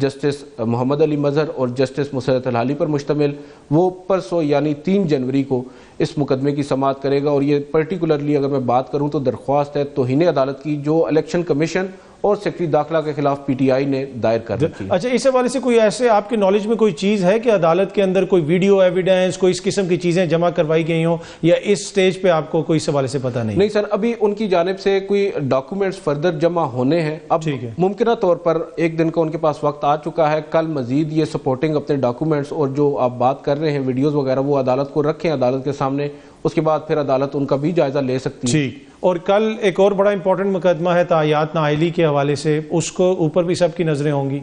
Justice محمد علی مظہر اور justice مسرت الحالی پر مشتمل، وہ پرسوں یعنی 3 جنوری کو اس مقدمے کی سماعت کرے گا. اور یہ پرٹیکولرلی اگر میں بات کروں تو درخواست ہے توہین عدالت کی جو الیکشن کمیشن اور سیکرٹری داخلہ کے خلاف پی ٹی آئی نے دائر کر رکھی ہے. اچھا، اس حوالے سے کوئی ایسے آپ کے نالج میں کوئی چیز ہے کہ عدالت کے اندر کوئی ویڈیو ایویڈنس، کوئی اس قسم کی چیزیں جمع کروائی گئی ہوں، یا اس سٹیج پہ آپ کو کوئی اس حوالے سے پتہ نہیں؟ نہیں سر، ابھی ان کی جانب سے کوئی ڈاکومنٹس فردر جمع ہونے ہیں. اب ممکنہ طور پر 1 دن کا ان کے پاس وقت آ چکا ہے، کل مزید یہ سپورٹنگ اپنے ڈاکومنٹس اور جو آپ بات کر رہے ہیں ویڈیوز وغیرہ وہ عدالت کو رکھیں عدالت کے سامنے، اس کے بعد پھر عدالت ان کا بھی جائزہ لے سکتی ہے. اور کل ایک اور بڑا امپورٹنٹ مقدمہ ہے تاحیات نااہلی کے حوالے سے، اس کو اوپر بھی سب کی نظریں ہوں گی.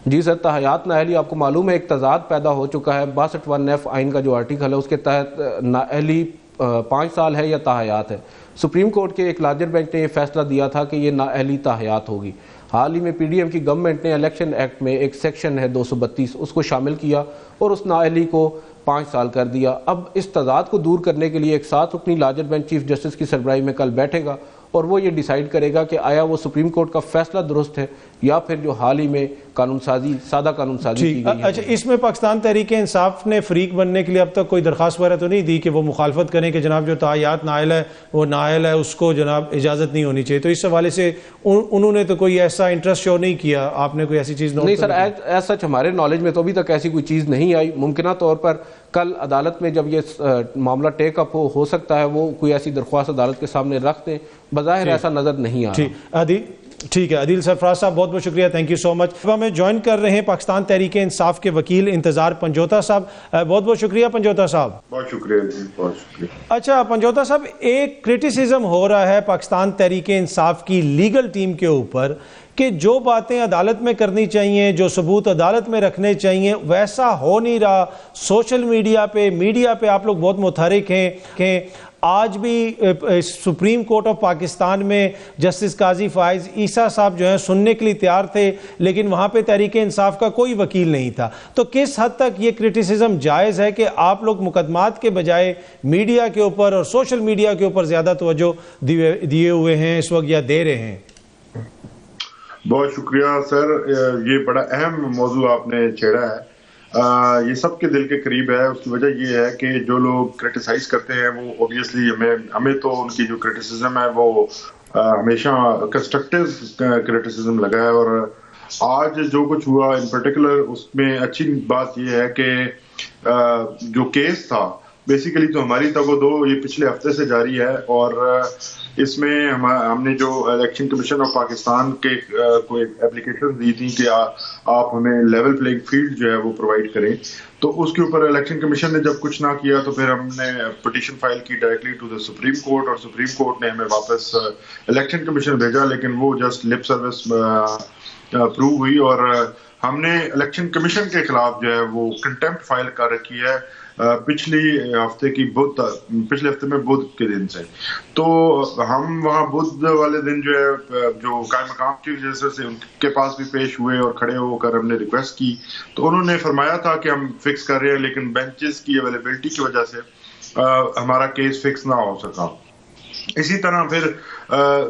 جی سر، تاحیات نااہلی آپ کو معلوم ہے ایک تضاد پیدا ہو چکا ہے. 62(1)F آئین کا جو آرٹیکل ہے اس کے تحت نااہلی 5 سال ہے یا تاحیات ہے. سپریم کورٹ کے ایک لارجر بینچ نے یہ فیصلہ دیا تھا کہ یہ نااہلی تاحیات ہوگی. حال ہی میں پی ڈی ایم کی گورنمنٹ نے الیکشن ایکٹ میں ایک سیکشن ہے 232 اس کو شامل کیا اور اس نااہلی کو 5 سال کر دیا. اب اس تضاد کو دور کرنے کے لیے ایک 7 رکنی لارجر بینچ چیف جسٹس کی سربراہی میں کل بیٹھے گا اور وہ یہ ڈیسائیڈ کرے گا کہ آیا وہ سپریم کورٹ کا فیصلہ درست ہے یا پھر جو حال ہی میں قانون سازی سادہ قانون سازی کی گئی ہے. اچھا، اس میں پاکستان تحریک انصاف نے فریق بننے کے لیے اب تک کوئی درخواست وغیرہ تو نہیں دی کہ وہ مخالفت کریں کہ جناب جو تاحیات نائل ہے وہ نائل ہے، اس کو جناب اجازت نہیں ہونی چاہیے؟ تو اس حوالے سے انہوں نے تو کوئی ایسا انٹرسٹ شو نہیں کیا؟ آپ نے کوئی ایسی چیز نوٹ؟ نہیں سر، ایز سچ ہمارے نالج میں تو ابھی تک ایسی کوئی چیز نہیں آئی. ممکنہ طور پر کل عدالت میں جب یہ معاملہ ٹیک اپ ہو سکتا ہے وہ کوئی ایسی درخواست عدالت کے سامنے رکھ دیں. بظاہر ایسا نظر نہیں آ رہا. ٹھیک ہے عدیل سرفراز صاحب، بہت بہت شکریہ، تھینک یو سو مچ. اب ہمیں جوائن کر رہے ہیں پاکستان تحریک انصاف کے وکیل انتظار پنجوتا صاحب. بہت بہت شکریہ پنجوتا صاحب. بہت شکریہ، بہت شکریہ. اچھا پنجوتا صاحب، ایک کرٹیسزم ہو رہا ہے پاکستان تحریک انصاف کی لیگل ٹیم کے اوپر کہ جو باتیں عدالت میں کرنی چاہیے، جو ثبوت عدالت میں رکھنے چاہیے، ویسا ہو نہیں رہا. سوشل میڈیا پہ آپ لوگ بہت متحرک ہیں کہ آج بھی سپریم کورٹ آف پاکستان میں جسٹس قاضی فائز عیسیٰ صاحب جو ہیں سننے کے لیے تیار تھے، لیکن وہاں پہ تحریک انصاف کا کوئی وکیل نہیں تھا. تو کس حد تک یہ کرٹیسزم جائز ہے کہ آپ لوگ مقدمات کے بجائے میڈیا کے اوپر اور سوشل میڈیا کے اوپر زیادہ توجہ دیے ہوئے ہیں اس وقت یا دے رہے ہیں؟ بہت شکریہ سر، یہ بڑا اہم موضوع آپ نے چھیڑا ہے. یہ سب کے دل کے قریب ہے. اس کی وجہ یہ ہے کہ جو لوگ کرٹیسائز کرتے ہیں وہ اوبیسلی ہمیں تو ان کی جو کرٹیسزم ہے وہ ہمیشہ کنسٹرکٹیو کرٹیسزم لگا ہے. اور آج جو کچھ ہوا ان پرٹیکولر اس میں اچھی بات یہ ہے کہ جو کیس تھا بیسیکلی تو ہماری تگ-و-دو یہ پچھلے ہفتے سے جاری ہے اور اس میں ہم نے جو الیکشن کمیشن آف پاکستان کے کوئی اپلیکیشن دی تھی کہ آپ ہمیں لیول پلینگ فیلڈ جو ہے وہ پرووائڈ کریں. تو اس کے اوپر الیکشن کمیشن نے جب کچھ نہ کیا تو پھر ہم نے پٹیشن فائل کی directly to the supreme court اور سپریم کورٹ نے ہمیں واپس الیکشن کمیشن بھیجا، لیکن وہ جسٹ لپ سروس اپروو ہوئی اور ہم نے الیکشن کمیشن کے خلاف جو ہے وہ کنٹمپٹ فائل کر رکھی ہے پچھلے ہفتے میں بدھ کے دن سے. تو ہم وہاں بدھ والے دن جو ہے جو قائم مقام چیف جسٹس ان کے پاس بھی پیش ہوئے اور کھڑے ہو کر ہم نے ریکویسٹ کی تو انہوں نے فرمایا تھا کہ ہم فکس کر رہے ہیں، لیکن بینچز کی اویلیبلٹی کی وجہ سے ہمارا کیس فکس نہ ہو سکا. اسی طرح پھر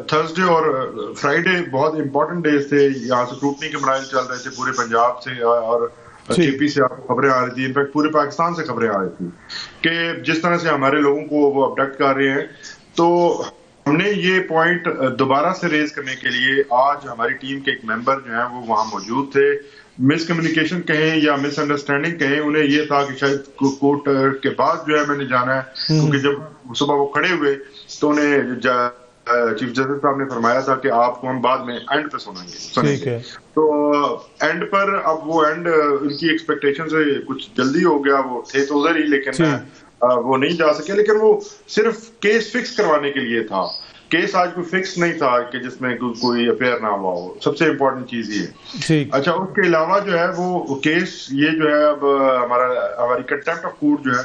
تھرسڈے اور فرائیڈے بہت امپورٹنٹ ڈیز تھے. یہاں سے ٹوٹنے کے مراحل چل رہے تھے پورے پنجاب سے اور کے پی سے خبریں آ رہی تھی، انفیکٹ پورے پاکستان سے خبریں آ رہی تھی کہ جس طرح سے ہمارے لوگوں کو وہ ابڈکٹ کر رہے ہیں. تو ہم نے یہ پوائنٹ دوبارہ سے ریز کرنے کے لیے آج ہماری ٹیم کے ایک ممبر جو ہیں وہ وہاں موجود تھے. مس کمیونیکیشن کہیں یا مس انڈرسٹینڈنگ کہیں، انہیں یہ تھا کہ شاید کورٹ کے بعد جو ہے میں نے جانا ہے، کیونکہ جب صبح وہ کھڑے ہوئے تو انہیں چیف جسٹس صاحب نے فرمایا تھا کہ آپ کو ہم بعد میں اینڈ پہ سنیں گے. تو اینڈ پر اب وہ اینڈ ان کی ایکسپیکٹیشن سے کچھ جلدی ہو گیا، وہ تھے تو ادھر ہی لیکن وہ نہیں جا سکے. لیکن وہ صرف کیس فکس کروانے کے لیے تھا. کیس آج کوئی فکس نہیں تھا کہ جس میں کوئی افیئر نہ ہوا ہو. سب سے امپورٹنٹ چیز یہ. اچھا، اس کے علاوہ جو ہے وہ کیس یہ جو ہے اب ہماری کنٹمپٹ آف کورٹ جو ہے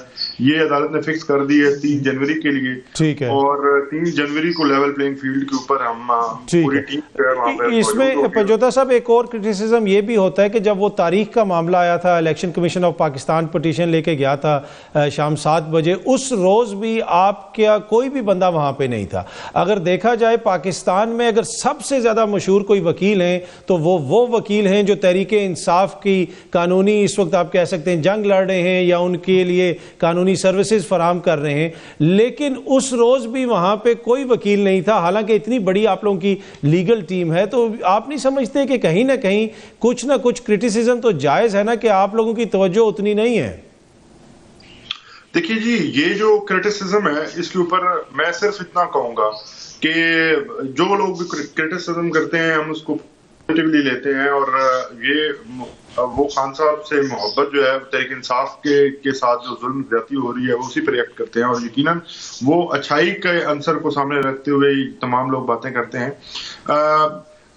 یہ عدالت نے فکس کر دی ہے 3 جنوری کے لیے. ٹھیک ہے. اور 3 جنوری کو لیول پلینگ فیلڈ کے اوپر ہم پوری ٹیم جو ہے وہاں پہ. اس میں پنجوتا صاحب ایک اور کرٹیسزم یہ بھی ہوتا ہے کہ جب وہ تاریخ کا معاملہ آیا تھا، election commission of Pakistan petition لے کے گیا تھا شام 7 بجے، اس روز بھی آپ کیا کوئی بھی بندہ وہاں پہ نہیں تھا. اگر اگر دیکھا جائے پاکستان میں اگر سب سے زیادہ مشہور کوئی وکیل ہیں تو وہ وکیل ہیں جو تحریک انصاف کی قانونی اس وقت آپ کہہ سکتے ہیں جنگ لڑ رہے ہیں یا ان کے لیے قانونی سروسز فراہم کر رہے ہیں، لیکن اس روز بھی وہاں پہ کوئی وکیل نہیں تھا، حالانکہ اتنی بڑی آپ لوگوں کی لیگل ٹیم ہے. تو آپ نہیں سمجھتے کہ کہیں نہ کہیں کچھ نہ کچھ کرٹیسزم تو جائز ہے نا کہ آپ لوگوں کی توجہ اتنی نہیں ہے؟ دیکھیے جی، یہ جو کرٹیسزم ہے اس کے اوپر میں صرف اتنا کہوں گا کہ جو لوگ بھی کرٹیسزم کرتے ہیں ہم اس کو پازیٹیولی لیتے ہیں، اور یہ وہ خان صاحب سے محبت جو ہے تحریک انصاف کے ساتھ جو ظلم زیادتی ہو رہی ہے وہ اسی پہ ریئیکٹ کرتے ہیں، اور یقیناً وہ اچھائی کے عنصر کو سامنے رکھتے ہوئے تمام لوگ باتیں کرتے ہیں.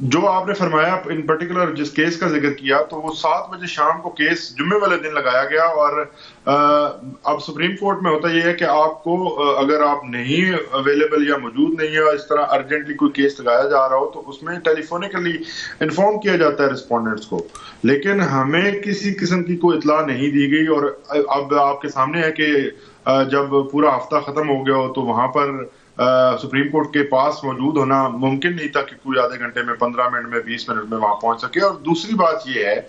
جو آپ نے فرمایا ان پرٹیکولر جس کیس کا ذکر کیا تو وہ 7 بجے شام کو کیس جمعے والے دن لگایا گیا، اور اب سپریم کورٹ میں ہوتا یہ ہے کہ آپ کو اگر آپ نہیں اویلیبل یا موجود نہیں ہے اس طرح ارجنٹلی کوئی کیس لگایا جا رہا ہو تو اس میں ٹیلی فونیکلی انفارم کیا جاتا ہے رسپونڈنٹس کو، لیکن ہمیں کسی قسم کی کوئی اطلاع نہیں دی گئی. اور اب آپ کے سامنے ہے کہ جب پورا ہفتہ ختم ہو گیا ہو تو وہاں پر سپریم کورٹ کے پاس موجود ہونا ممکن نہیں تھا کہ کوئی آدھے گھنٹے میں 15 منٹ میں 20 منٹ میں وہاں پہنچ سکے. اور دوسری بات یہ ہے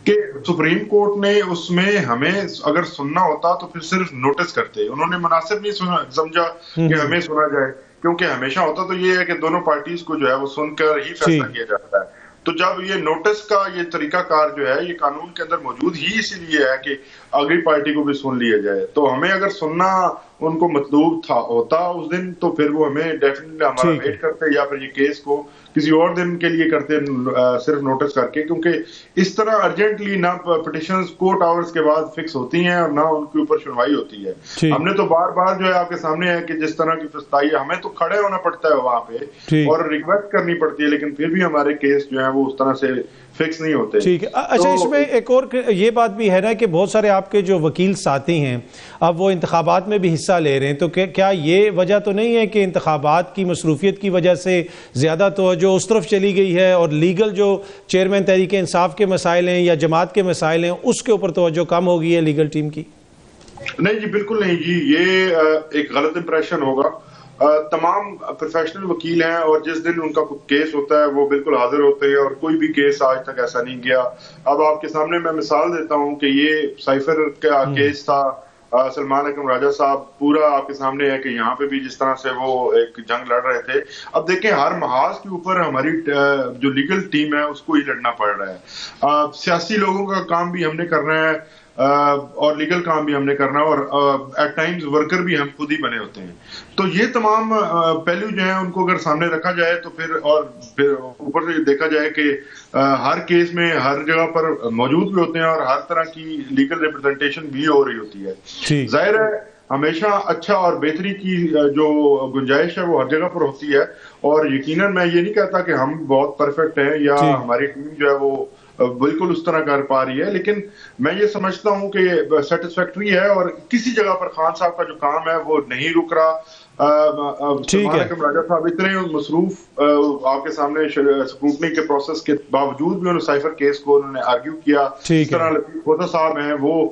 کہ سپریم کورٹ نے اس میں ہمیں اگر سننا ہوتا تو پھر صرف نوٹس کرتے، انہوں نے مناسب نہیں سمجھا کہ ہمیں سنا جائے، کیونکہ ہمیشہ ہوتا تو یہ ہے کہ دونوں پارٹیز کو جو ہے وہ سن کر ہی فیصلہ کیا جاتا ہے. تو جب یہ نوٹس کا یہ طریقہ کار جو ہے یہ قانون کے اندر موجود ہی اسی لیے ہے کہ اگلی پارٹی کو بھی سن لیا جائے، تو ہمیں اگر سننا ان کو مطلوب ہوتا اس دن تو پھر وہ ہمیں ڈیفینیٹلی ہمارا ویٹ کرتے یا پھر یہ کیس کو کسی اور دن کے لیے کرتے صرف نوٹس کر کے، کیونکہ اس طرح ارجنٹلی نہ پٹیشنز کورٹ آورز کے بعد فکس ہوتی ہیں اور نہ ان کے اوپر سنوائی ہوتی ہے. ہم نے تو بار بار جو ہے آپ کے سامنے ہے کہ جس طرح کی فسطائی ہے ہمیں تو کھڑے ہونا پڑتا ہے وہاں پہ اور ریکویسٹ کرنی پڑتی ہے، لیکن پھر بھی ہمارے کیس جو ہیں وہ اس طرح سے فکس نہیں ہوتے. ٹھیک ہے. اچھا، اس میں ایک اور یہ بات بھی ہے نا کہ بہت سارے آپ کے جو وکیل ساتھی ہیں اب وہ انتخابات میں بھی حصہ لے رہے ہیں، تو کیا یہ وجہ تو نہیں ہے کہ انتخابات کی مصروفیت کی وجہ سے زیادہ توجہ اس طرف چلی گئی ہے اور لیگل جو چیئرمین تحریک انصاف کے مسائل ہیں یا جماعت کے مسائل ہیں اس کے اوپر توجہ کم ہو گئی ہے لیگل ٹیم کی؟ نہیں جی، بالکل نہیں جی، یہ ایک غلط امپریشن ہوگا. تمام پروفیشنل وکیل ہیں اور جس دن ان کا کیس ہوتا ہے وہ بالکل حاضر ہوتے ہیں، اور کوئی بھی کیس آج تک ایسا نہیں گیا. اب آپ کے سامنے میں مثال دیتا ہوں کہ یہ سائفر کا کیس تھا، سلمان اکرم راجہ صاحب پورا آپ کے سامنے ہے کہ یہاں پہ بھی جس طرح سے وہ ایک جنگ لڑ رہے تھے. اب دیکھیں ہر محاذ کے اوپر ہماری جو لیگل ٹیم ہے اس کو ہی لڑنا پڑ رہا ہے. سیاسی لوگوں کا کام بھی ہم نے کرنا ہے اور لیگل کام بھی ہم نے کرنا ہے، اور ایٹ ٹائمز ورکر بھی ہم خود ہی بنے ہوتے ہیں. تو یہ تمام پہلو جو ہیں ان کو اگر سامنے رکھا جائے تو پھر اوپر سے دیکھا جائے کہ ہر کیس میں ہر جگہ پر موجود بھی ہوتے ہیں اور ہر طرح کی لیگل ریپرزنٹیشن بھی ہو رہی ہوتی ہے. ظاہر ہے ہمیشہ اچھا اور بہتری کی جو گنجائش ہے وہ ہر جگہ پر ہوتی ہے، اور یقیناً میں یہ نہیں کہتا کہ ہم بہت پرفیکٹ ہیں یا ہماری ٹیم جو ہے وہ بالکل اس طرح کر پا رہی ہے، لیکن میں یہ سمجھتا ہوں کہ سیٹسفیکٹری ہے، اور کسی جگہ پر خان صاحب کا جو کام ہے وہ نہیں رک رہا. سلمان اکرم راجہ صاحب اتنے مصروف آپ کے سامنے سکروٹنی کے پروسیس کے باوجود بھی انہوں نے سائفر کیس کو انہوں نے آرگیو کیا. اس طرح لطیف پنجوتا صاحب ہیں وہ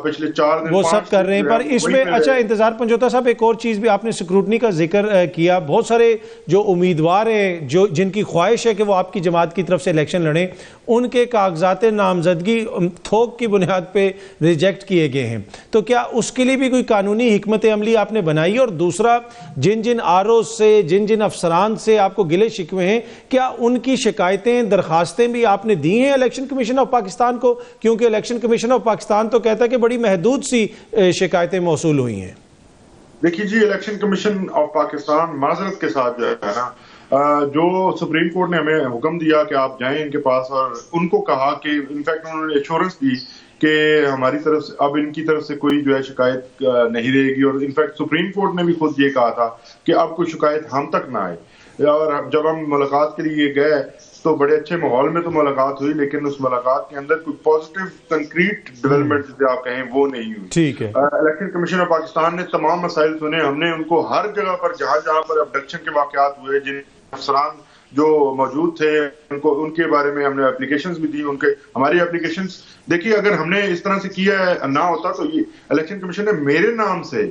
پچھلے 4 دن وہ سب کر رہے ہیں. پر اس میں اچھا انتظار پنجوتا صاحب ایک اور چیز بھی آپ نے سکروٹنی کا ذکر کیا، بہت سارے جو امیدوار ہیں جن کی خواہش ہے کہ وہ آپ کی جماعت کی طرف سے الیکشن لڑیں، ان کے کاغذات نامزدگی تھوک کی بنیاد پہ ریجیکٹ کیے گئے ہیں. تو کیا اس کے لیے بھی کوئی قانونی حکمت عملی آپ نے بنائی؟ اور دوسرا جن آر او سے جن افسران سے آپ کو گلے شکوے ہیں کیا ان کی شکایتیں درخواستیں بھی آپ نے دی ہیں الیکشن کمیشن آف پاکستان کو؟ کیونکہ الیکشن کمیشن آف پاکستان تو کہتا ہے کہ بڑی محدود سی شکایتیں موصول ہوئی ہیں. دیکھیے جی، الیکشن کمیشن آف پاکستان معذرت کے ساتھ جو ہے نا جو سپریم کورٹ نے ہمیں حکم دیا کہ آپ جائیں ان کے پاس، اور ان کو کہا کہ انفیکٹ انہوں نے ایشورنس دی کہ ہماری طرف سے اب ان کی طرف سے کوئی جو ہے شکایت نہیں رہے گی، اور انفیکٹ سپریم کورٹ نے بھی خود یہ کہا تھا کہ اب کوئی شکایت ہم تک نہ آئے. اور جب ہم ملاقات کے لیے گئے تو بڑے اچھے ماحول میں تو ملاقات ہوئی، لیکن اس ملاقات کے اندر کوئی پازیٹیو کنکریٹ ڈیولپمنٹ جسے آپ کہیں وہ نہیں ہوئی. ٹھیک ہے. الیکشن کمیشن آف پاکستان نے تمام مسائل سنے، ہم نے ان کو ہر جگہ پر جہاں پر ابڈکشن کے واقعات ہوئے جن افسران جو موجود تھے ان کے بارے میں ہم نے اپلیکیشنز بھی دی. ہماری اپلیکیشنز دیکھیے اگر ہم نے اس طرح سے کیا نہ ہوتا تو یہ الیکشن کمیشن نے میرے نام سے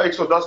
110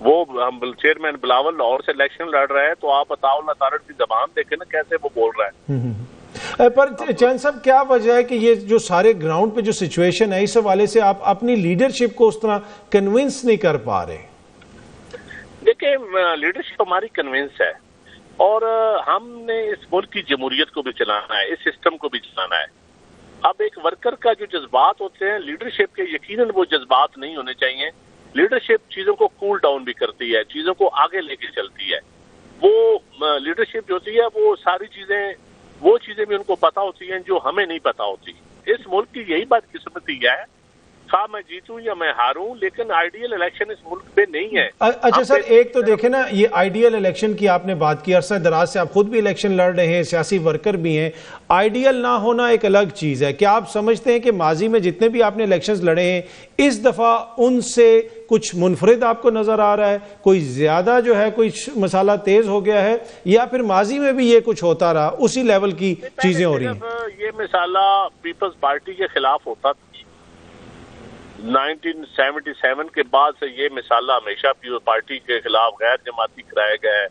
وہ ہم چیئرمین بلاول لاہور سے الیکشن لڑ رہا ہے تو آپ عطاء اللہ تارڑ کی زبان دیکھیں نا کیسے وہ بول رہا ہے. پر چین صاحب کیا وجہ ہے کہ یہ جو سارے گراؤنڈ پہ جو سچویشن ہے اس حوالے سے آپ اپنی لیڈرشپ کو اس طرح کنونس نہیں کر پا رہے؟ دیکھیں لیڈرشپ ہماری کنونس ہے اور ہم نے اس ملک کی جمہوریت کو بھی چلانا ہے, اس سسٹم کو بھی چلانا ہے. اب ایک ورکر کا جو جذبات ہوتے ہیں لیڈرشپ کے یقیناً وہ جذبات نہیں ہونے چاہیے. لیڈرشپ چیزوں کو کول ڈاؤن بھی کرتی ہے, چیزوں کو آگے لے کے چلتی ہے. وہ لیڈرشپ جو ہوتی ہے وہ ساری چیزیں وہ چیزیں بھی ان کو پتا ہوتی ہیں جو ہمیں نہیں پتا ہوتی. اس ملک کی یہی بات قسمتی ہے, خواہ میں جیتوں یا میں ہاروں, لیکن آئیڈیل الیکشن اس ملک پہ نہیں ہے. اچھا سر, ایک تو دیکھیں نا یہ آئیڈیل الیکشن کی آپ نے بات کی, عرصہ دراز سے آپ خود بھی الیکشن لڑ رہے ہیں, سیاسی ورکر بھی ہیں. آئیڈیل نہ ہونا ایک الگ چیز ہے. کیا آپ سمجھتے ہیں کہ ماضی میں جتنے بھی آپ نے الیکشنز لڑے ہیں اس دفعہ ان سے کچھ منفرد آپ کو نظر آ رہا ہے, کوئی زیادہ جو ہے کوئی مسئلہ تیز ہو گیا ہے, یا پھر ماضی میں بھی یہ کچھ ہوتا رہا اسی لیول کی چیزیں ہو رہی ہیں؟ یہ مسئلہ پیپلز پارٹی کے خلاف ہوتا تھا 1977 کے بعد سے. یہ مسئلہ ہمیشہ پیپلز پارٹی کے خلاف غیر جماعتی کرائے گئے,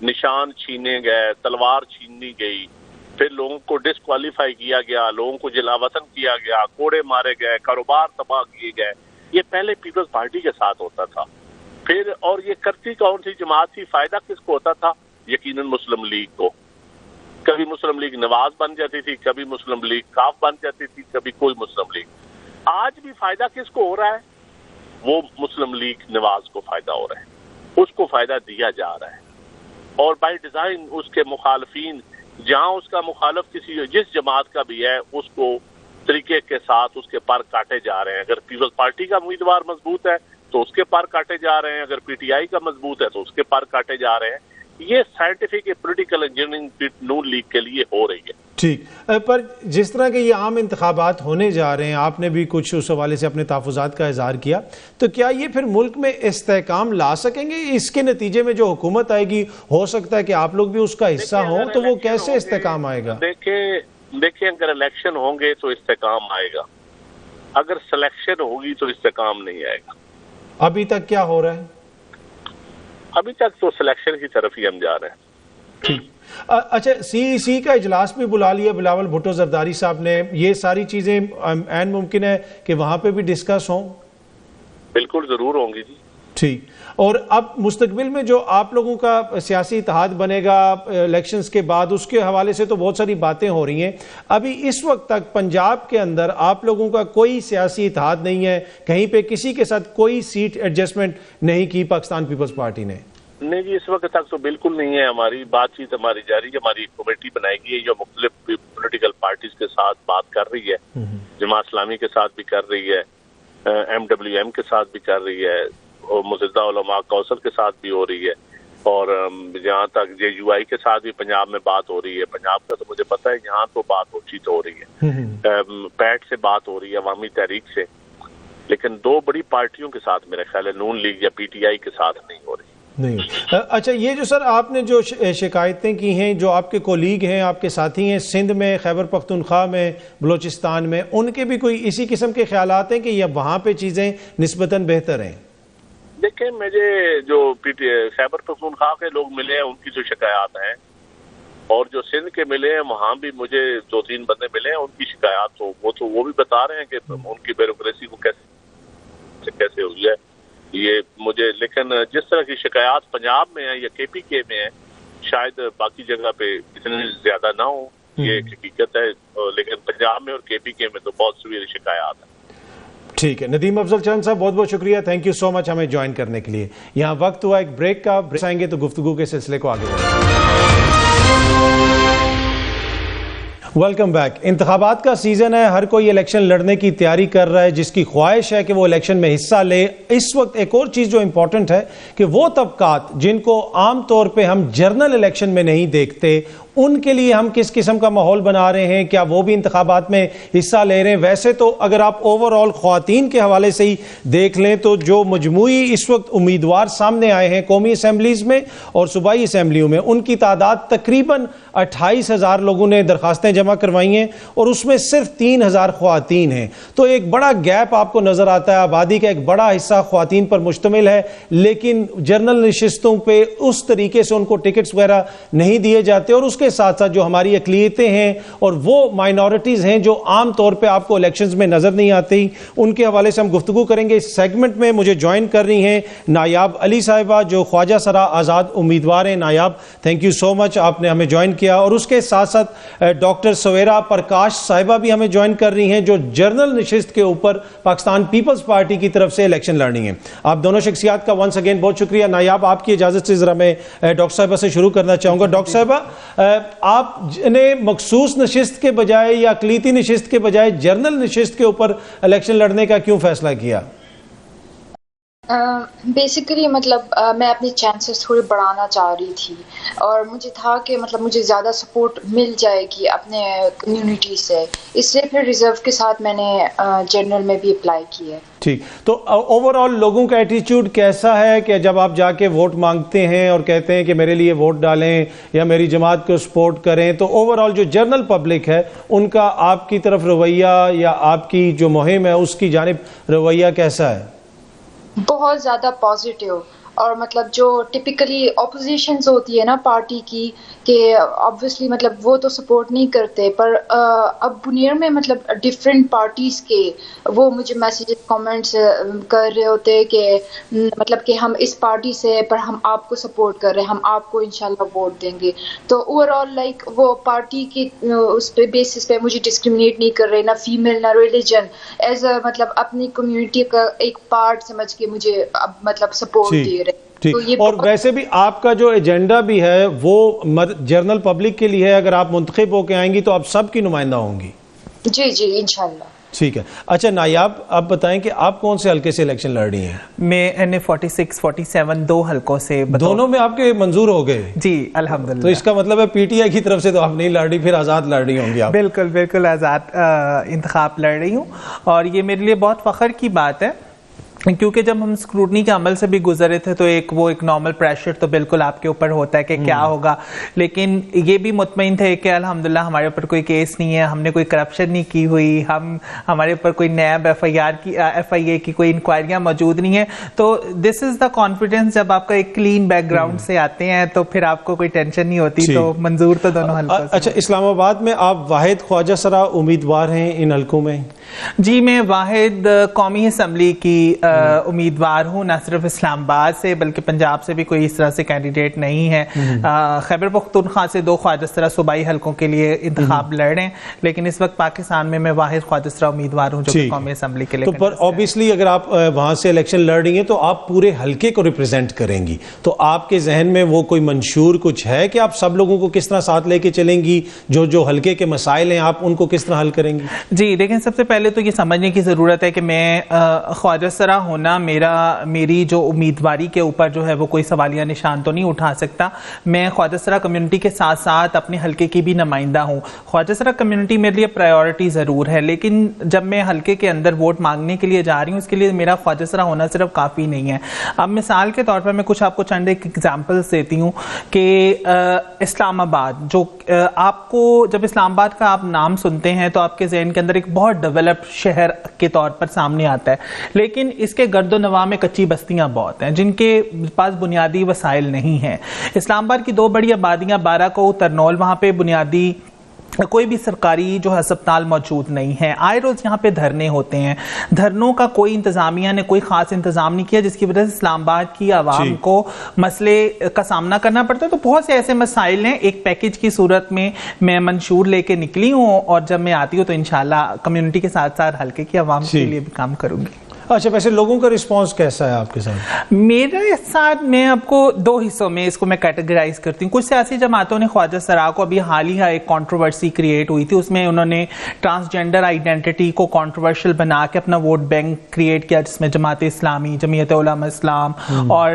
نشان چھینے گئے, تلوار چھینی گئی, پھر لوگوں کو ڈسکوالیفائی کیا گیا, لوگوں کو جلا وطن کیا گیا, کوڑے مارے گئے, کاروبار تباہ کیے گئے. یہ پہلے پیپلز پارٹی کے ساتھ ہوتا تھا. پھر اور یہ کرتی کون سی جماعت تھی, فائدہ کس کو ہوتا تھا؟ یقیناً مسلم لیگ کو. کبھی مسلم لیگ نواز بن جاتی تھی, کبھی مسلم لیگ کاف بن جاتی تھی, کبھی کوئی مسلم لیگ. آج بھی فائدہ کس کو ہو رہا ہے؟ وہ مسلم لیگ نواز کو فائدہ ہو رہا ہے, اس کو فائدہ دیا جا رہا ہے. اور بائی ڈیزائن اس کے مخالفین جہاں اس کا مخالف کسی جس جماعت کا بھی ہے اس کو طریقے کے ساتھ اس کے پر کاٹے جا رہے ہیں. اگر پیپلز پارٹی کا امیدوار مضبوط ہے تو اس کے پر کاٹے جا رہے ہیں, اگر پی ٹی آئی کا مضبوط ہے تو اس کے پر کاٹے جا رہے ہیں. یہ سائنٹیفک پولیٹیکل انجینئرنگ نون لیگ کے لیے ہو رہی ہے. ٹھیک, پر جس طرح کے یہ عام انتخابات ہونے جا رہے ہیں, آپ نے بھی کچھ اس حوالے سے اپنے تحفظات کا اظہار کیا, تو کیا یہ پھر ملک میں استحکام لا سکیں گے؟ اس کے نتیجے میں جو حکومت آئے گی ہو سکتا ہے کہ آپ لوگ بھی اس کا حصہ ہوں, تو وہ کیسے استحکام آئے گا؟ دیکھیں اگر الیکشن ہوں گے تو استحکام آئے گا, اگر سلیکشن ہوگی تو استحکام نہیں آئے گا. ابھی تک کیا ہو رہا ہے؟ ابھی تک تو سلیکشن کی طرف ہی ہم جا رہے ہیں. ٹھیک. اچھا, سی کا اجلاس بھی بلا لیا بلاول بھٹو زرداری صاحب نے, یہ ساری چیزیں عین ممکن ہے کہ وہاں پہ بھی ڈسکس ہوں؟ بالکل ضرور ہوں گی جی. ٹھیک. اور اب مستقبل میں جو آپ لوگوں کا سیاسی اتحاد بنے گا الیکشنز کے بعد, اس کے حوالے سے تو بہت ساری باتیں ہو رہی ہیں. ابھی اس وقت تک پنجاب کے اندر آپ لوگوں کا کوئی سیاسی اتحاد نہیں ہے, کہیں پہ کسی کے ساتھ کوئی سیٹ ایڈجسٹمنٹ نہیں کی پاکستان پیپلز پارٹی نے؟ نہیں جی, اس وقت تک تو بالکل نہیں ہے. ہماری بات چیت ہماری جاری ہے. ہماری کمیٹی بنائی گئی ہے جو مختلف پولیٹیکل پارٹیز کے ساتھ بات کر رہی ہے. جماعت اسلامی کے ساتھ بھی کر رہی ہے, MWM کے ساتھ بھی کر رہی ہے, اور متحدہ علماء کونسل کے ساتھ بھی ہو رہی ہے, اور جہاں تک JUI کے ساتھ بھی پنجاب میں بات ہو رہی ہے. پنجاب کا تو مجھے پتا ہے یہاں تو بات اونچی تو ہو رہی ہے, پیٹ سے بات ہو رہی ہے, عوامی تحریک سے, لیکن دو بڑی پارٹیوں کے ساتھ میرے خیال ہے نون لیگ یا PTI کے ساتھ نہیں ہو رہی. نہیں. اچھا, یہ جو سر آپ نے جو شکایتیں کی ہیں, جو آپ کے کولیگ ہیں, آپ کے ساتھی ہیں سندھ میں, خیبر پختونخوا میں, بلوچستان میں, ان کے بھی کوئی اسی قسم کے خیالات ہیں کہ یہ وہاں پہ چیزیں نسبتاً بہتر ہیں؟ دیکھیں مجھے جو خیبر پختونخوا کے لوگ ملے ہیں ان کی جو شکایات ہیں, اور جو سندھ کے ملے ہیں وہاں بھی مجھے 2-3 بندے ملے ہیں, ان کی شکایات تو وہ بھی بتا رہے ہیں کہ ان کی بیوروکریسی کو کیسے ہوئی ہے یہ مجھے. لیکن جس طرح کی شکایات پنجاب میں ہیں یا KPK میں ہیں, شاید باقی جگہ پہ اتنی زیادہ نہ ہو, یہ ایک حقیقت ہے, لیکن پنجاب میں اور KPK میں تو بہت سویر شکایات ہیں. ٹھیک ہے. ندیم افضل چند صاحب بہت بہت شکریہ, تھینک یو سو مچ ہمیں جوائن کرنے کے لیے. یہاں وقت ہوا ایک بریک کا, بریک آئیں گے تو گفتگو کے سلسلے کو آگے بڑھائیں گے. Welcome back. انتخابات کا سیزن ہے, ہر کوئی الیکشن لڑنے کی تیاری کر رہا ہے, جس کی خواہش ہے کہ وہ الیکشن میں حصہ لے. اس وقت ایک اور چیز جو امپورٹنٹ ہے کہ وہ طبقات جن کو عام طور پہ ہم جنرل الیکشن میں نہیں دیکھتے, ان کے لیے ہم کس قسم کا ماحول بنا رہے ہیں, کیا وہ بھی انتخابات میں حصہ لے رہے ہیں؟ ویسے تو اگر آپ اوور آل خواتین کے حوالے سے ہی دیکھ لیں تو جو مجموعی اس وقت امیدوار سامنے آئے ہیں قومی اسمبلیز میں اور صوبائی اسمبلیوں میں, ان کی تعداد تقریباً 28,000 لوگوں نے درخواستیں جمع جمع کروائی ہیں اور اس میں صرف 3000 خواتین ہیں. تو ایک بڑا گیپ آپ کو نظر آتا ہے. آبادی کا ایک بڑا حصہ خواتین پر مشتمل ہے, لیکن جنرل نشستوں پہ اس طریقے سے ان کو ٹکٹس وغیرہ نہیں دیے جاتے. اور اس کے ساتھ ساتھ جو ہماری اقلیتیں ہیں اور وہ مائنورٹیز ہیں جو عام طور پہ آپ کو الیکشنز میں نظر نہیں آتی, ان کے حوالے سے ہم گفتگو کریں گے. اس سیگمنٹ میں مجھے جوائن کر رہی ہیں نایاب علی صاحبہ جو خواجہ سرا آزاد امیدوار ہیں. نایاب, تھینک یو سو مچ, آپ نے ہمیں جوائن کیا. اور اس کے ساتھ ساتھ ڈاکٹر سویرا پرکاش صاحبہ بھی ہمیں جوائن کر رہی ہیں جو جنرل نشست کے اوپر پاکستان پیپلز پارٹی کی طرف سے الیکشن لڑنی ہے. آپ دونوں شخصیات کا ونس اگین بہت شکریہ. نایاب, آپ کی اجازت سے ذرا میں ڈاکٹر صاحبہ سے شروع کرنا چاہوں گا. ڈاکٹر صاحبہ, آپ نے مخصوص نشست کے بجائے یا اقلیتی نشست کے بجائے جنرل نشست کے اوپر الیکشن لڑنے کا کیوں فیصلہ کیا؟ بیسیکلی مطلب میں اپنے چانسز تھوڑے بڑھانا چاہ رہی تھی اور مجھے تھا کہ مطلب مجھے زیادہ سپورٹ مل جائے گی اپنے کمیونٹی سے, اس لیے پھر ریزرو کے ساتھ میں نے جنرل میں بھی اپلائی کی ہے. ٹھیک, تو اوور آل لوگوں کا ایٹیچیوڈ کیسا ہے کہ جب آپ جا کے ووٹ مانگتے ہیں اور کہتے ہیں کہ میرے لیے ووٹ ڈالیں یا میری جماعت کو سپورٹ کریں, تو اوور آل جو جنرل پبلک ہے ان کا آپ کی طرف رویہ یا آپ کی جو مہم ہے اس کی جانب رویہ کیسا ہے؟ بہت زیادہ پازیٹیو. اور مطلب جو ٹپیکلی اپوزیشنز ہوتی ہے نا پارٹی کی کہ obviously مطلب وہ تو سپورٹ نہیں کرتے, پر اب بنیر میں مطلب ڈفرینٹ پارٹیز کے وہ مجھے میسیجز کامنٹس کر رہے ہوتے کہ مطلب کہ ہم اس پارٹی سے پر ہم آپ کو سپورٹ کر رہے ہیں, ہم آپ کو انشاءاللہ ووٹ دیں گے. تو اوور آل لائک وہ پارٹی کی اس پہ بیسس پہ مجھے ڈسکریمنیٹ نہیں کر رہے, نہ فیمیل نہ ریلیجن, ایز اے مطلب اپنی کمیونٹی کا ایک پارٹ سمجھ کے مجھے اب مطلب سپورٹ دے رہے. اور ویسے بھی آپ کا جو ایجنڈا بھی ہے وہ جنرل پبلک کے لیے ہے, اگر آپ منتخب ہو کے آئیں گی تو آپ سب کی نمائندہ ہوں گی. جی جی انشاءاللہ. ٹھیک ہے. اچھا نایاب, آپ بتائیں کہ آپ کون سے حلقے سے الیکشن لڑ رہی ہیں؟ میں NA46 47 دو حلقوں سے. دونوں میں آپ کے منظور ہو گئے؟ جی الحمدللہ. تو اس کا مطلب ہے پی ٹی آئی کی طرف سے تو آپ نہیں لڑ رہی, پھر آزاد لڑ رہی ہوں گی آپ؟ بالکل بالکل آزاد انتخاب لڑ رہی ہوں, اور یہ میرے لیے بہت فخر کی بات ہے کیونکہ جب ہم اسکروٹنی کے عمل سے بھی گزرے تھے تو ایک نارمل پریشر تو بالکل آپ کے اوپر ہوتا ہے کہ کیا ہوگا, لیکن یہ بھی مطمئن تھے کہ الحمدللہ ہمارے اوپر کوئی کیس نہیں ہے, ہم نے کوئی کرپشن نہیں کی ہوئی, ہمارے اوپر کوئی نیب FIA کی کوئی انکوائریاں موجود نہیں ہے. تو دس از دا کانفیڈنس. جب آپ کا ایک کلین بیک گراؤنڈ سے آتے ہیں تو پھر آپ کو کوئی ٹینشن نہیں ہوتی. تو منظور تو دونوں حلقوں سے. اچھا, اسلام آباد میں آپ واحد خواجہ سرا امیدوار ہیں ان حلقوں میں؟ جی میں واحد قومی اسمبلی کی امیدوار ہوں, نہ صرف اسلام آباد سے بلکہ پنجاب سے بھی کوئی اس طرح سے کینڈیڈیٹ نہیں ہے. خیبر پختونخوا سے 2 خواجہ سرا صوبائی حلقوں کے لیے انتخاب لڑ رہے ہیں, لیکن اس وقت پاکستان میں واحد خواجہ سرا امیدوار ہوں جو قومی اسمبلی کے لیے. تو پر اوبیسلی اگر آپ وہاں سے الیکشن لڑ رہی ہیں تو آپ پورے حلقے کو ریپرزینٹ کریں گی, تو آپ کے ذہن میں وہ کوئی منشور کچھ ہے کہ آپ سب لوگوں کو کس طرح ساتھ لے کے چلیں گی, جو حلقے کے مسائل ہیں آپ ان کو کس طرح حل کریں گی؟ جی دیکھیں, سب سے پہلے تو یہ سمجھنے کی ضرورت ہے کہ میں خواجہ سرا ہونا میری جو امیدواری کے اوپر جو ہے وہ کوئی سوالیہ نشان تو نہیں اٹھا سکتا. میں خواجہ سرا کمیونٹی کے ساتھ ساتھ اپنے حلقے کی بھی نمائندہ ہوں. خواجہ سرا کمیونٹی میرے لیے پرائیورٹی ضرور ہے, لیکن جب میں حلقے کے اندر ووٹ مانگنے کے لیے جا رہی ہوں اس کے لیے میرا خواجہ سرا ہونا صرف کافی نہیں ہے. اب مثال کے طور پر میں کچھ آپ کو چند ایک ایگزامپلس دیتی ہوں کہ اسلام آباد, جو آپ کو جب اسلام آباد کا آپ نام سنتے ہیں تو آپ کے ذہن کے اندر ایک بہت ڈیولپڈ شہر کے طور پر سامنے آتا ہے, لیکن اس کے گرد و نواح میں کچی بستیاں بہت ہیں جن کے پاس بنیادی وسائل نہیں ہیں. اسلام آباد کی 2 بڑی آبادیاں بارہ کو ترنول, وہاں پہ بنیادی کوئی بھی سرکاری جو ہسپتال موجود نہیں ہے. آئے روز یہاں پہ دھرنے ہوتے ہیں, دھرنوں کا کوئی انتظامیہ نے کوئی خاص انتظام نہیں کیا, جس کی وجہ سے اسلام آباد کی عوام کو مسئلے کا سامنا کرنا پڑتا ہے. تو بہت سے ایسے مسائل ہیں, ایک پیکج کی صورت میں میں منشور لے کے نکلی ہوں, اور جب میں آتی ہوں تو انشاءاللہ کمیونٹی کے ساتھ ساتھ حلقے کی عوام کے لیے بھی کام کروں گی. اچھا, ویسے لوگوں کا رسپانس کیسا ہے آپ کے ساتھ؟ میرے ساتھ میں آپ کو 2 حصوں میں اس کو میں کیٹیگرائز کرتی ہوں. کچھ سیاسی جماعتوں نے خواجہ سرا کو, ابھی حال ہی ایک کنٹروورسی کریٹ ہوئی تھی, اس میں انہوں نے ٹرانسجینڈر آئیڈینٹی کو کنٹروورشل بنا کے اپنا ووٹ بینک کریٹ کیا, جس میں جماعت اسلامی, جمعیت علماء اسلام اور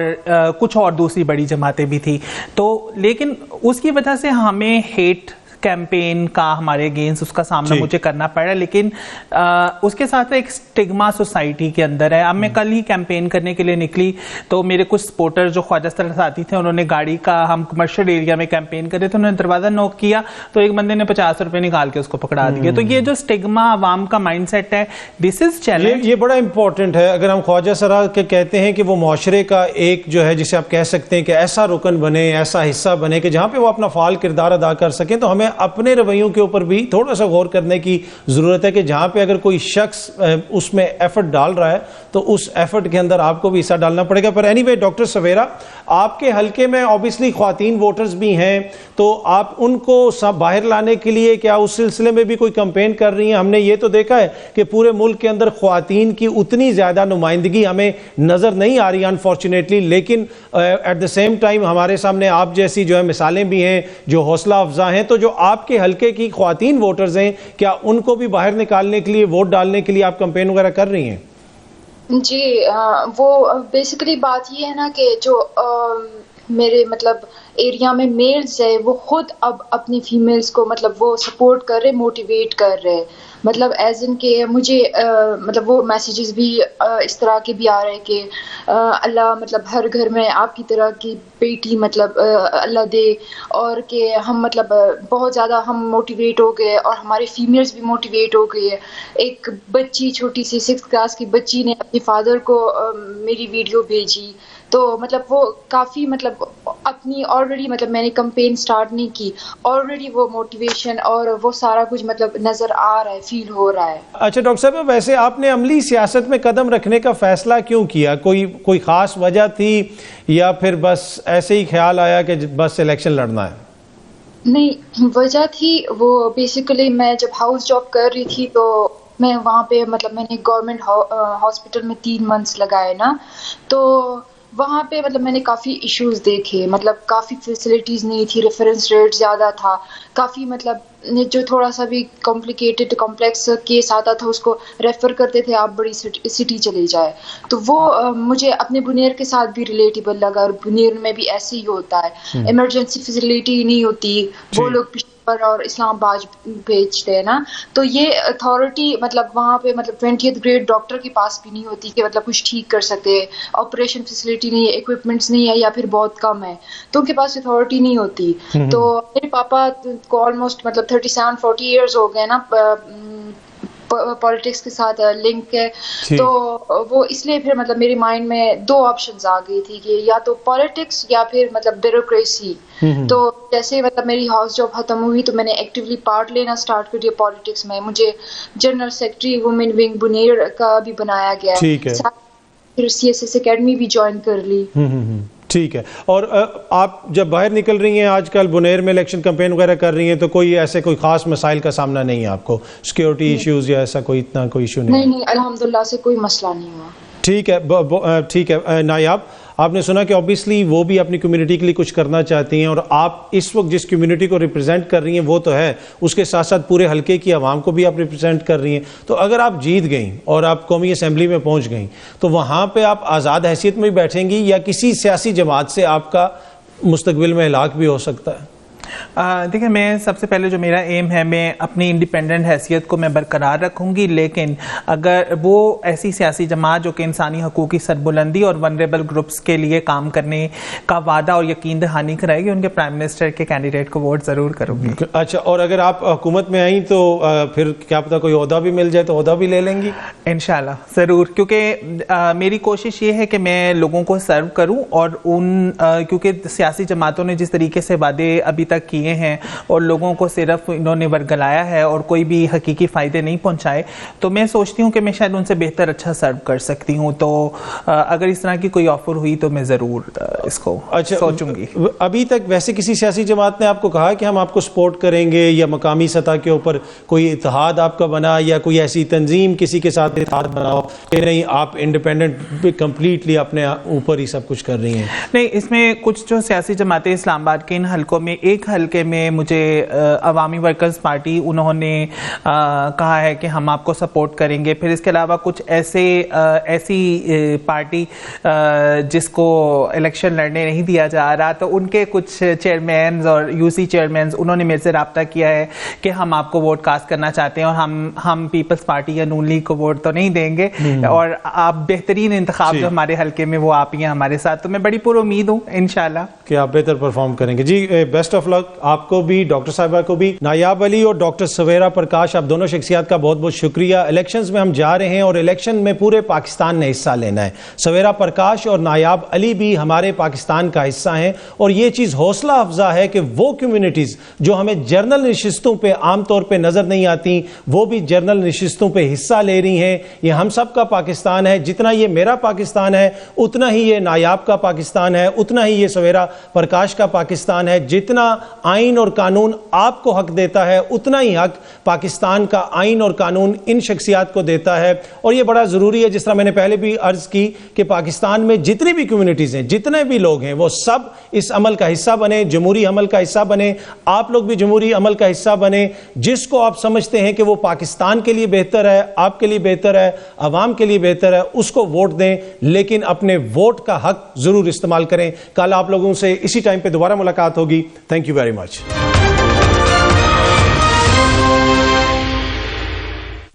کچھ اور دوسری بڑی جماعتیں بھی تھی. تو لیکن اس کی وجہ سے ہمیں ہیٹ کیمپین کا ہمارے اگینسٹ اس کا سامنا مجھے کرنا پڑا, لیکن اس کے ساتھ ایک اسٹگما سوسائٹی کے اندر ہے. اب میں کل ہی کیمپین کرنے کے لیے نکلی تو میرے کچھ سپورٹر جو خواجہ سرا ساتھی تھے, انہوں نے گاڑی کا, ہم کمرشل ایریا میں کیمپین کر رہے تھے, انہوں نے دروازہ نوک کیا تو ایک بندے نے 50 روپے نکال کے اس کو پکڑا دیا. تو یہ جو اسٹگما عوام کا مائنڈ سیٹ ہے, دس از چیلنج. یہ بڑا امپورٹنٹ ہے. اگر ہم خواجہ سرا کے کہتے ہیں کہ وہ معاشرے کا ایک جو ہے جسے آپ کہہ سکتے ہیں کہ ایسا رکن بنے, ایسا حصہ بنے کہ جہاں پہ وہ اپنا فعال کردار ادا کر سکیں, تو ہمیں اپنے رویوں کے اوپر بھی تھوڑا سا غور کرنے کی ضرورت ہے کہ جہاں پہ اگر کوئی شخص اس میں ایفرٹ ڈال رہا ہے تو اس ایفرٹ کے اندر آپ کو بھی حصہ ڈالنا پڑے گا. پر اینی وے ڈاکٹر سویرا, آپ کے حلقے میں اوبیسلی خواتین ووٹرز بھی ہیں, تو آپ ان کو باہر لانے کے لیے کیا اس سلسلے میں بھی کوئی کمپین کر رہی ہیں؟ ہم نے یہ تو دیکھا ہے کہ پورے ملک کے اندر خواتین کی اتنی زیادہ نمائندگی ہمیں نظر نہیں آ رہی انفارچونیٹلی, لیکن ایٹ دا سیم ٹائم ہمارے سامنے آپ جیسی جو ہے مثالیں بھی ہیں جو حوصلہ افزا ہیں. تو جو آپ کے حلقے کی خواتین ووٹرز ہیں, کیا ان کو بھی باہر نکالنے کے لیے, ووٹ ڈالنے کے لیے آپ کمپین وغیرہ کر رہی ہیں؟ جی, وہ بیسیکلی بات یہ ہے نا کہ جو میرے مطلب ایریا میں میلز ہے وہ خود اب اپنی فیمیلز کو مطلب وہ سپورٹ کر رہے, موٹیویٹ کر رہے, مطلب ایز ان کہ مجھے مطلب وہ میسیجز بھی اس طرح کے بھی آ رہے کہ اللہ مطلب ہر گھر میں آپ کی طرح کی بیٹی مطلب اللہ دے, اور کہ ہم مطلب بہت زیادہ ہم موٹیویٹ ہو گئے اور ہمارے فیمیلز بھی موٹیویٹ ہو گئی ہے. ایک بچی چھوٹی سی 6th کلاس کی بچی نے اپنے فادر کو میری ویڈیو بھیجی, تو مطلب وہ کافی مطلب اپنی آلریڈی مطلب میں نے کمپین سٹارٹ نہیں کی, آلریڈی وہ موٹیویشن اور وہ سارا کچھ مطلب نظر آ رہا ہے, فیل ہو رہا ہے. اچھا ڈاکٹر صاحب, ویسے آپ نے عملی سیاست میں قدم رکھنے کا فیصلہ کیوں کیا؟ کوئی خاص وجہ تھی یا پھر بس ایسے ہی خیال آیا کہ بس الیکشن لڑنا ہے؟ نہیں, وجہ تھی وہ بیسیکلی میں جب ہاؤس جاب کر رہی تھی تو میں وہاں پہ مطلب میں نے گورنمنٹ ہاسپٹل میں 3 months لگائے نا, تو وہاں پہ مطلب میں نے کافی ایشوز دیکھے, مطلب کافی فیسلٹیز نہیں تھی, ریفرنس ریٹ زیادہ تھا, کافی مطلب جو تھوڑا سا بھی کمپلیکیٹڈ کمپلیکس کیس آتا تھا اس کو ریفر کرتے تھے آپ بڑی سٹی چلے جائے. تو وہ مجھے اپنے بنیر کے ساتھ بھی ریلیٹیبل لگا, اور بنیر میں بھی ایسے ہی ہوتا ہے, ایمرجنسی فیسلٹی نہیں ہوتی, وہ لوگ اور اسلام آباد بھیجتے ہیں نا, تو یہ اتھارٹی مطلب وہاں پہ مطلب 20th گریڈ ڈاکٹر کے پاس بھی نہیں ہوتی کہ مطلب کچھ ٹھیک کر سکتے, آپریشن فیسلٹی نہیں ہے, اکوپمنٹس نہیں ہے یا پھر بہت کم ہے, تو ان کے پاس اتھارٹی نہیں ہوتی. تو میرے پاپا کو آلموسٹ مطلب 37-40 ایئرز ہو گئے نا پالیٹکس کے ساتھ لنک ہے, تو وہ اس لیے پھر مطلب میرے مائنڈ میں 2 آپشنز آ گئی تھی کہ یا تو پالیٹکس یا پھر مطلب بیوروکریسی. تو جیسے مطلب میری ہاؤس جاب ختم ہوئی تو میں نے ایکٹیولی پارٹ لینا سٹارٹ کر دیا پالیٹکس میں. مجھے جنرل سیکرٹری وومن ونگ بنیر کا بھی بنایا گیا, پھر CSS اکیڈمی بھی جوائن کر لی. ٹھیک ہے. اور آپ جب باہر نکل رہی ہیں آج کل بنیر میں الیکشن کمپین وغیرہ کر رہی ہیں, تو کوئی ایسے کوئی خاص مسائل کا سامنا نہیں ہے آپ کو, سیکیورٹی ایشوز یا ایسا کوئی اتنا کوئی ایشو نہیں؟ نہیں, الحمدللہ سے کوئی مسئلہ نہیں ہوا. ٹھیک ہے. ٹھیک ہے نایاب, آپ نے سنا کہ اوبیسلی وہ بھی اپنی کمیونٹی کے لیے کچھ کرنا چاہتی ہیں, اور آپ اس وقت جس کمیونٹی کو ریپرزینٹ کر رہی ہیں وہ تو ہے, اس کے ساتھ ساتھ پورے حلقے کی عوام کو بھی آپ ریپرزینٹ کر رہی ہیں. تو اگر آپ جیت گئیں اور آپ قومی اسمبلی میں پہنچ گئیں تو وہاں پہ آپ آزاد حیثیت میں بیٹھیں گی یا کسی سیاسی جماعت سے آپ کا مستقبل میں ہلاک بھی ہو سکتا ہے؟ دیکھیں, میں سب سے پہلے جو میرا ایم ہے, میں اپنی انڈیپینڈنٹ حیثیت کو میں برقرار رکھوں گی, لیکن اگر وہ ایسی سیاسی جماعت جو کہ انسانی حقوق کی سربلندی اور ونریبل گروپس کے لیے کام کرنے کا وعدہ اور یقین دہانی کرائے گی, ان کے پرائم منسٹر کے کینڈیڈیٹ کو ووٹ ضرور کروں گی. اچھا, اور اگر آپ حکومت میں آئیں تو پھر کیا پتہ کوئی عہدہ بھی مل جائے تو عہدہ بھی لے لیں گی؟ انشاءاللہ ضرور, کیونکہ میری کوشش یہ ہے کہ میں لوگوں کو سرو کروں, اور کیونکہ سیاسی جماعتوں نے جس طریقے سے وعدے ابھی تک کیے ہیں اور لوگوں کو صرف انہوں نے ورگلایا ہے اور کوئی بھی حقیقی فائدے نہیں پہنچائے, تو میں سوچتی ہوں کہ میں شاید ان سے بہتر اچھا سرو کر سکتی ہوں. تو اگر اس طرح کی کوئی آفر ہوئی تو میں ضرور اس کو سوچوں گی. ابھی تک ویسے کسی سیاسی جماعت نے آپ کو کہا کہ ہم آپ کو سپورٹ کریں گے, یا مقامی سطح کے اوپر کوئی اتحاد آپ کا بنا, یا کوئی ایسی تنظیم کسی کے ساتھ اتحاد بناؤ کہ نہیں آپ انڈیپینڈنٹ کمپلیٹلی اپنے اوپر ہی سب کچھ کر رہی ہیں؟ نہیں, اس میں کچھ جو سیاسی جماعتیں اسلام آباد کے ان حلقوں میں, ایک ایک حلقے میں مجھے عوامی ورکرز پارٹی انہوں نے کہا ہے کہ ہم آپ کو سپورٹ کریں گے. پھر اس کے علاوہ کچھ ایسی پارٹی جس کو الیکشن لڑنے نہیں دیا جا رہا, تو ان کے کچھ چیئرمینز اور یو سی چیئرمینز انہوں نے میرے سے رابطہ کیا ہے کہ ہم آپ کو ووٹ کاسٹ کرنا چاہتے ہیں, اور ہم پیپلز پارٹی یا نون لیگ کو ووٹ تو نہیں دیں گے, اور آپ بہترین انتخاب جو ہمارے حلقے میں وہ آپ ہی ہیں ہمارے ساتھ. تو میں بڑی پر امید ہوں انشاءاللہ کہ آپ بہتر پرفارم کریں گے. جی بیسٹ آف لک آپ کو بھی, ڈاکٹر صاحبہ کو بھی. نایاب علی اور ڈاکٹر سویرا پرکاش, آپ دونوں شخصیات کا بہت بہت شکریہ. الیکشنز میں ہم جا رہے ہیں اور الیکشن میں پورے پاکستان نے حصہ لینا ہے. سویرا پرکاش اور نایاب علی بھی ہمارے پاکستان کا حصہ ہیں, اور یہ چیز حوصلہ افزا ہے کہ وہ کمیونٹیز جو ہمیں جرنل نشستوں پہ عام طور پہ نظر نہیں آتی, وہ بھی جرنل نشستوں پہ حصہ لے رہی ہیں. یہ ہم سب کا پاکستان ہے. جتنا یہ میرا پاکستان ہے اتنا ہی یہ نایاب کا پاکستان ہے, اتنا ہی یہ سویرا پرکاش کا پاکستان ہے. جتنا آئین اور قانون آپ کو حق دیتا ہے اتنا ہی حق پاکستان کا آئین اور قانون ان شخصیات کو دیتا ہے. اور یہ بڑا ضروری ہے, جس طرح میں نے پہلے بھی عرض کی کہ پاکستان میں جتنی بھی کمیونٹیز ہیں, جتنے بھی لوگ ہیں, وہ سب اس عمل کا حصہ بنے, جمہوری عمل کا حصہ بنے. آپ لوگ بھی جمہوری عمل کا حصہ بنے. جس کو آپ سمجھتے ہیں کہ وہ پاکستان کے لیے بہتر ہے, آپ کے لیے بہتر ہے, عوام کے لیے بہتر ہے, اس کو ووٹ دیں, لیکن اپنے ووٹ کا حق ضرور استعمال کریں. کل آپ لوگوں سے اسی ٹائم پہ دوبارہ ملاقات ہوگی. Thank you very much.